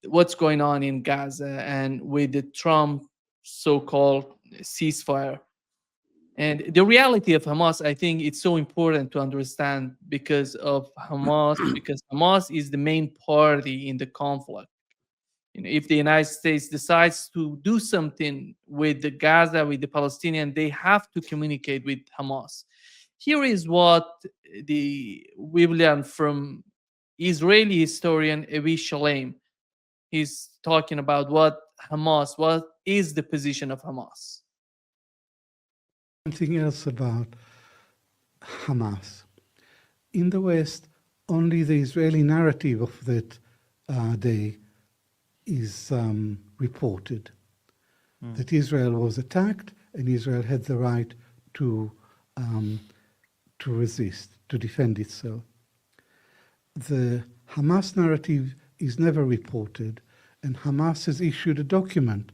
what's going on in Gaza and with the Trump so-called ceasefire. And the reality of Hamas, I think it's so important to understand because of Hamas, because Hamas is the main party in the conflict. If the United States decides to do something with the Gaza, with the Palestinian, they have to communicate with Hamas. Here is what we learn from Israeli historian Avi Shalem. He's talking about what is the position of Hamas. Something else about Hamas. In the West, only the Israeli narrative of that day is reported. That Israel was attacked and Israel had the right to resist, to defend itself. The Hamas narrative is never reported, and Hamas has issued a document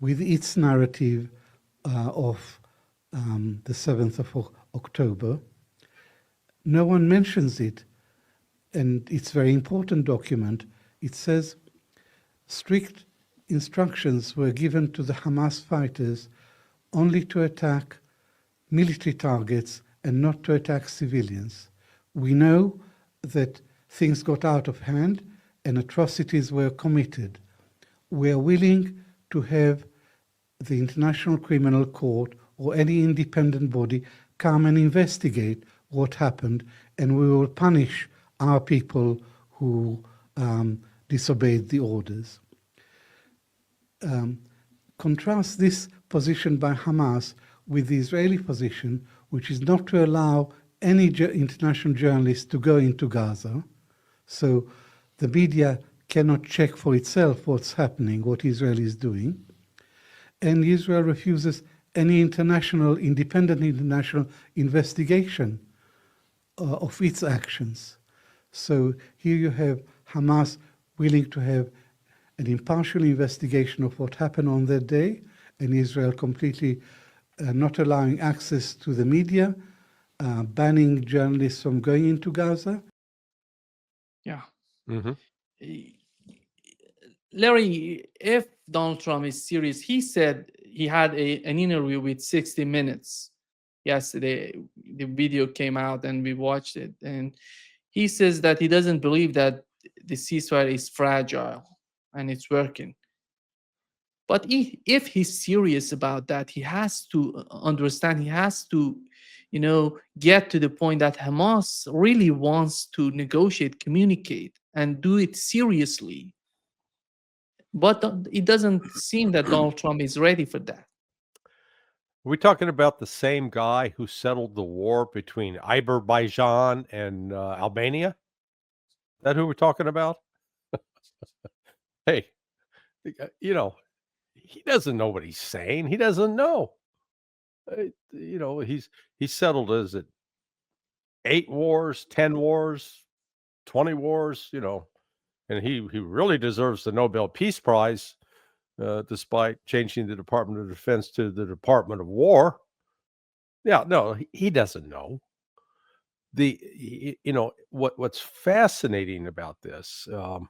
with its narrative of the 7th of October. No one mentions it, and it's a very important document. It says strict instructions were given to the Hamas fighters only to attack military targets and not to attack civilians. We know that things got out of hand and atrocities were committed. We are willing to have the International Criminal Court or any independent body come and investigate what happened, and we will punish our people who disobeyed the orders. Contrast this position by Hamas with the Israeli position, which is not to allow any international journalists to go into Gaza. So the media cannot check for itself what's happening, what Israel is doing. And Israel refuses any independent international investigation of its actions. So here you have Hamas willing to have an impartial investigation of what happened on that day, and Israel completely not allowing access to the media, banning journalists from going into Gaza. Yeah. Mm-hmm. Larry, if Donald Trump is serious, he said he had an interview with 60 Minutes yesterday. The video came out and we watched it. And he says that he doesn't believe that the ceasefire is fragile and it's working. But if he's serious about that, he has to understand, he has to, get to the point that Hamas really wants to negotiate, communicate, and do it seriously. But it doesn't seem that Donald Trump is ready for that. Are we talking about the same guy who settled the war between Azerbaijan and Albania? Is that who we're talking about? Hey, he doesn't know what he's saying. He doesn't know. He's settled, is it 8 wars, 10 wars, 20 wars, and he really deserves the Nobel Peace Prize, despite changing the Department of Defense to the Department of War. Yeah, no, he doesn't know. What's fascinating about this, a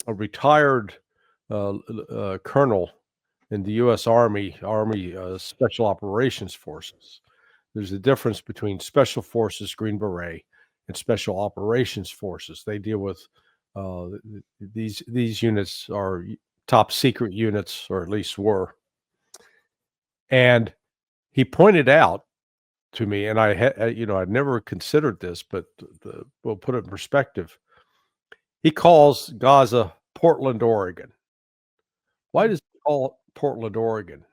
retired colonel in the U.S. Army Special Operations Forces. There's a difference between Special Forces, Green Beret, and Special Operations Forces. They deal with these units are top secret units, or at least were. And he pointed out to me, and I'd never considered this, but we'll put it in perspective. He calls Gaza Portland, Oregon. Why does he call it Portland, Oregon?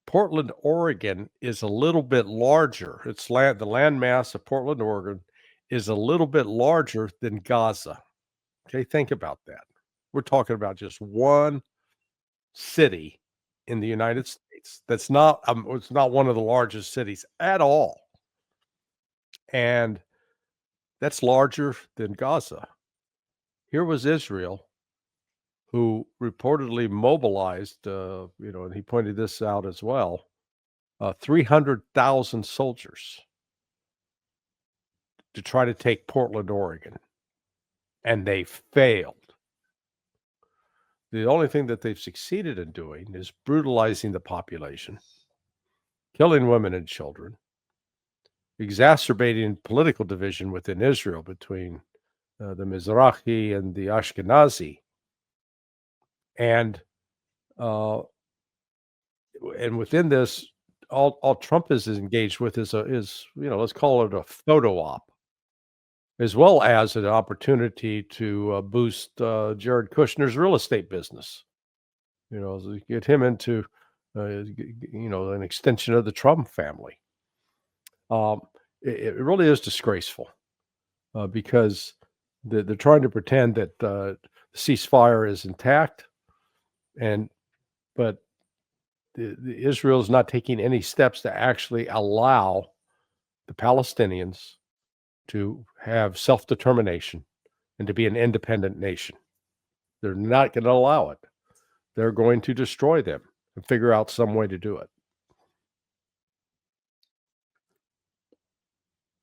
Portland, Oregon is a little bit larger. The land mass of Portland, Oregon is a little bit larger than Gaza. Okay, think about that. We're talking about just one city in the United States. That's not it's not one of the largest cities at all. And that's larger than Gaza. Here was Israel, who reportedly mobilized, and he pointed this out as well, 300,000 soldiers to try to take Portland, Oregon. And they failed. the only thing that they've succeeded in doing is brutalizing the population, killing women and children, exacerbating political division within Israel between the Mizrahi and the Ashkenazi, and uh, within this, all Trump is engaged with is let's call it a photo op, as well as an opportunity to boost Jared Kushner's real estate business. So get him into an extension of the Trump family. Um, it really is disgraceful because they're trying to pretend that the ceasefire is intact, but Israel is not taking any steps to actually allow the Palestinians to have self-determination and to be an independent nation. They're not going to allow it. They're going to destroy them and figure out some way to do it.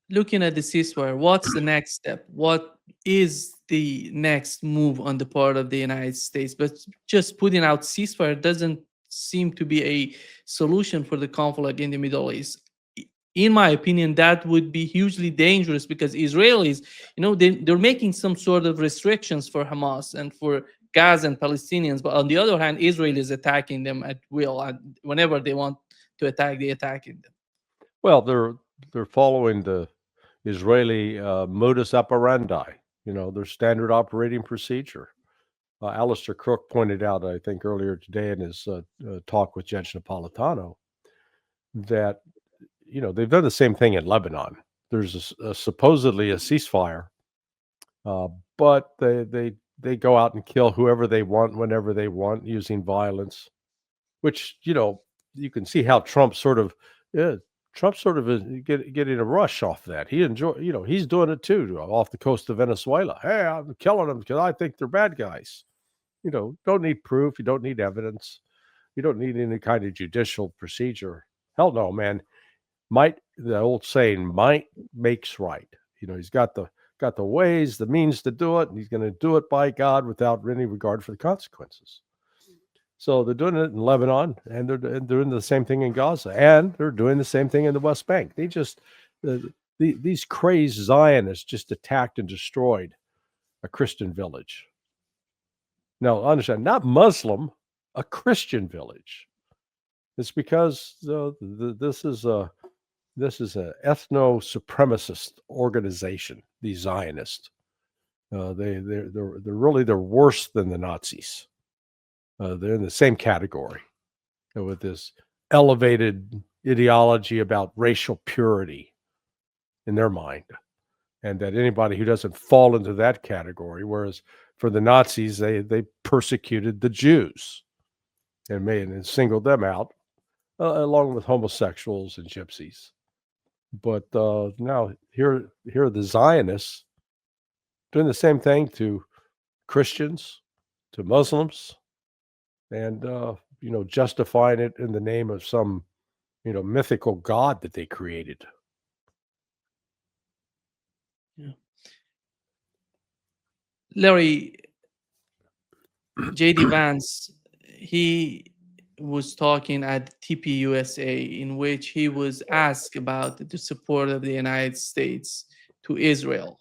Looking at the ceasefire, what's the next step? What is the next move on the part of the United States? But just putting out ceasefire doesn't seem to be a solution for the conflict in the Middle East. In my opinion, that would be hugely dangerous because Israelis, they're making some sort of restrictions for Hamas and for Gaza and Palestinians. But on the other hand, Israel is attacking them at will. And whenever they want to attack, they're attacking them. Well, they're following the Israeli modus operandi, their standard operating procedure. Alistair Crook pointed out, I think, earlier today in his talk with Judge Napolitano that, they've done the same thing in Lebanon. There's supposedly a ceasefire, but they go out and kill whoever they want, whenever they want, using violence, which, you can see how Trump sort of is getting a rush off that. He he's doing it too off the coast of Venezuela. Hey, I'm killing them because I think they're bad guys. Don't need proof. You don't need evidence. You don't need any kind of judicial procedure. Hell no, man. The old saying, might makes right. He's got the ways, the means to do it, and he's going to do it by God without any regard for the consequences. So they're doing it in Lebanon, and they're doing the same thing in Gaza, and they're doing the same thing in the West Bank. They just these crazed Zionists just attacked and destroyed a Christian village. Now, understand, not Muslim, a Christian village. It's because this is a ethno-supremacist organization. These Zionists, they're worse than the Nazis. They're in the same category with this elevated ideology about racial purity in their mind, and that anybody who doesn't fall into that category, whereas for the Nazis, they persecuted the Jews and singled them out, along with homosexuals and gypsies. But now here are the Zionists doing the same thing to Christians, to Muslims, and justifying it in the name of some mythical god that they created. Yeah. Larry, JD Vance, he was talking at TPUSA, in which he was asked about the support of the United States to Israel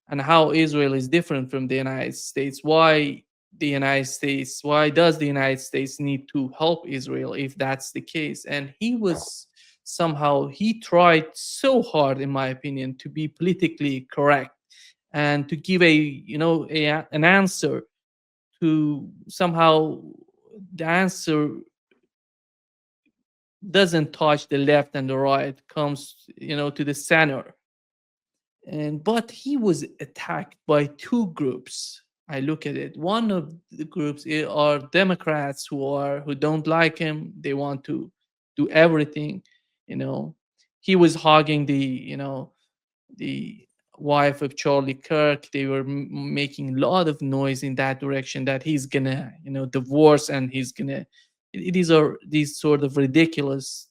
and how Israel is different from the United States. Why does the United States need to help Israel if that's the case? And he tried so hard, in my opinion, to be politically correct and to give an answer to somehow the answer doesn't touch the left and the right, comes to the center. But he was attacked by two groups. I look at it. One of the groups are Democrats who don't like him. They want to do everything. He was hogging the wife of Charlie Kirk. They were making a lot of noise in that direction that he's gonna divorce, and he's gonna. These are these sort of ridiculous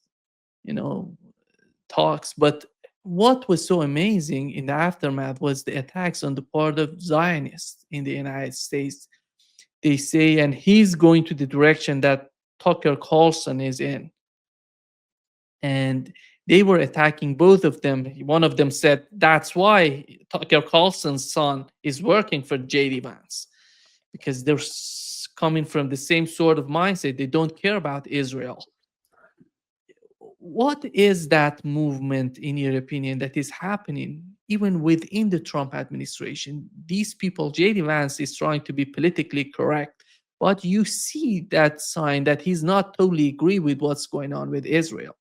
talks. But what was so amazing in the aftermath was the attacks on the part of Zionists in the United States. they say, and he's going to the direction that Tucker Carlson is in. And they were attacking both of them. One of them said that's why Tucker Carlson's son is working for JD Vance, because they're coming from the same sort of mindset. They don't care about Israel. What is that movement, in your opinion, that is happening even within the Trump administration? These people, JD Vance is trying to be politically correct, but you see that sign that he's not totally agree with what's going on with Israel.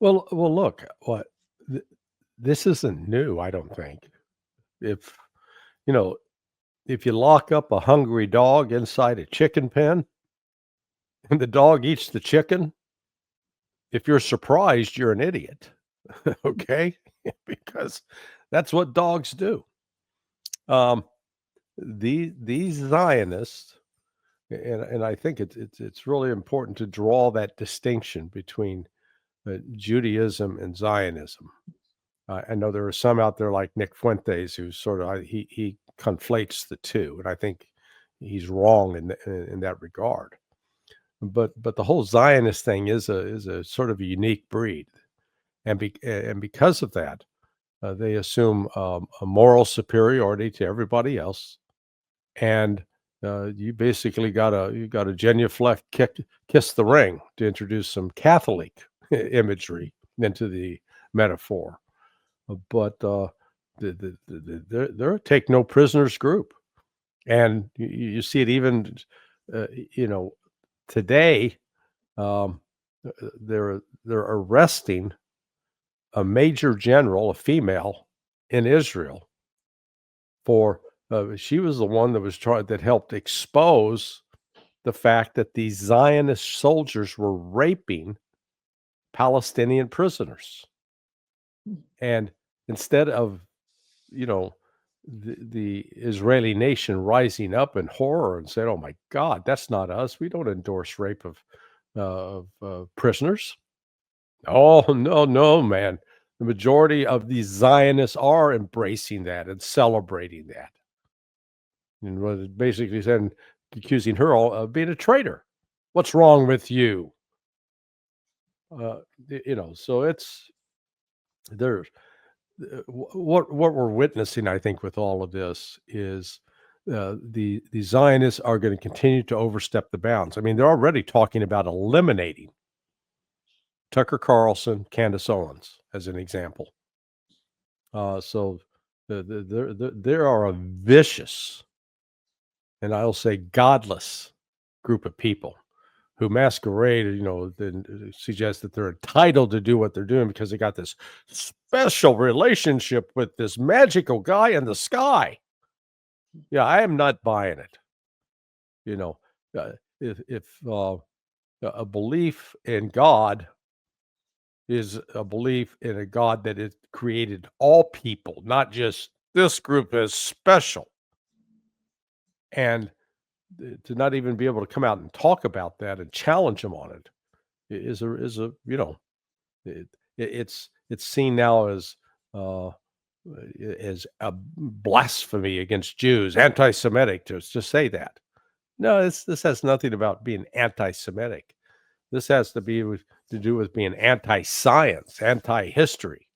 Well, look, this isn't new, I don't think. If if you lock up a hungry dog inside a chicken pen and the dog eats the chicken, if you're surprised, you're an idiot. Okay? Because that's what dogs do. These Zionists, and I think it's really important to draw that distinction between Judaism and Zionism. I know there are some out there like Nick Fuentes who sort of he conflates the two, and I think he's wrong in that regard. But the whole Zionist thing is a sort of a unique breed, and because of that, they assume a moral superiority to everybody else, and you basically got a genuflect kiss the ring to introduce some Catholic imagery into the metaphor. But they're a take no prisoners group, and you see it even today. They're arresting a major general, a female in Israel, for she was the one that helped expose the fact that these Zionist soldiers were raping Palestinian prisoners. And instead of, the Israeli nation rising up in horror and said, "Oh my God, that's not us. We don't endorse rape of prisoners." Oh no, man! The majority of these Zionists are embracing that and celebrating that, and was basically saying, accusing her of being a traitor. What's wrong with you? So it's there's what we're witnessing, I think, with all of this is the Zionists are going to continue to overstep the bounds. I mean, they're already talking about eliminating Tucker Carlson, Candace Owens, as an example. So there are a vicious, and I'll say godless, group of people who masquerade, and suggest that they're entitled to do what they're doing because they got this special relationship with this magical guy in the sky. Yeah, I am not buying it. If a belief in God is a belief in a God that has created all people, not just this group as special, and to not even be able to come out and talk about that and challenge them on it is it's seen now as a blasphemy against Jews, anti-Semitic to say that. No, this has nothing about being anti-Semitic. This has to do with being anti-science, anti-history.